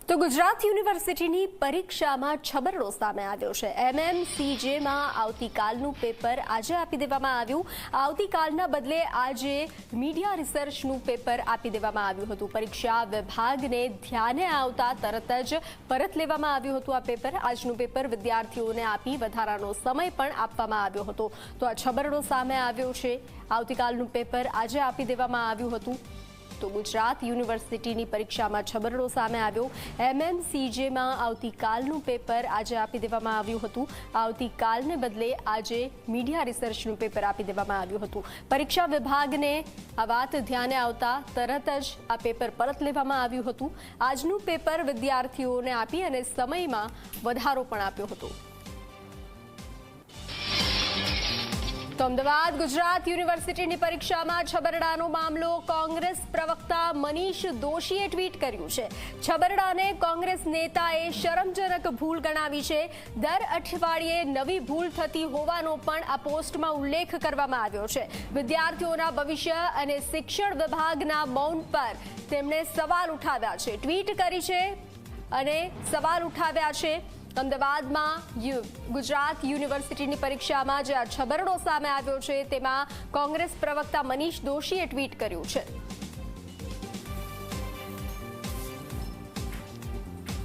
તો ગુજરાત યુનિવર્સિટીની પરીક્ષામાં છબરડો સામે આવ્યો છે। MMCJમાં આવતીકાલનું પેપર આજે આપી દેવામાં આવ્યું। આવતીકાલના બદલે આજે મીડિયા રિસર્ચનું પેપર આપી દેવામાં આવ્યું હતું। પરીક્ષા વિભાગને ધ્યાને આવતા તરત જ પરત લેવામાં આવ્યું હતું આ પેપર। આજનું પેપર વિદ્યાર્થીઓને આપી વધારાનો સમય પણ આપવામાં આવ્યો હતો। તો આ છબરડો સામે આવ્યો છે। આવતીકાલનું પેપર આજે આપી દેવામાં આવ્યું હતું। તો ગુજરાત યુનિવર્સિટીની પરીક્ષામાં છબરડો સામે આવ્યો। MMCJમાં આવતીકાલનું પેપર આજે આપી દેવામાં આવ્યું હતું। આવતીકાલને બદલે આજે મીડિયા રિસર્ચનું પેપર આપી દેવામાં આવ્યું હતું। પરીક્ષા વિભાગને આ વાત ધ્યાને આવતા તરત જ આ પેપર પરત લેવામાં આવ્યું હતું। આજનું પેપર વિદ્યાર્થીઓને આપી અને સમયમાં વધારો પણ આપ્યો હતો। તો અમદાવાદ ગુજરાત યુનિવર્સિટીની પરીક્ષામાં છબરડાનો મામલો કોંગ્રેસ પ્રવક્તા મનીષ દોશીએ ટ્વીટ કર્યું છે। છબરડાને કોંગ્રેસ નેતાએ શરમજનક ભૂલ ગણાવી છે। દર અઠવાડિયે નવી ભૂલ થતી હોવાનો પણ આ પોસ્ટમાં ઉલ્લેખ કરવામાં આવ્યો છે। વિદ્યાર્થીઓના ભવિષ્ય અને શિક્ષણ વિભાગના મૌન પર તેમણે સવાલ ઉઠાવ્યા છે। ટ્વીટ કરી છે અને સવાલ ઉઠાવ્યા છે। અમદાવાદમાં ગુજરાત યુનિવર્સિટીની પરીક્ષામાં જે આ છબરડો સામે આવ્યો છે તેમાં કોંગ્રેસ પ્રવક્તા મનીષ દોશીએ ટ્વીટ કર્યું છે।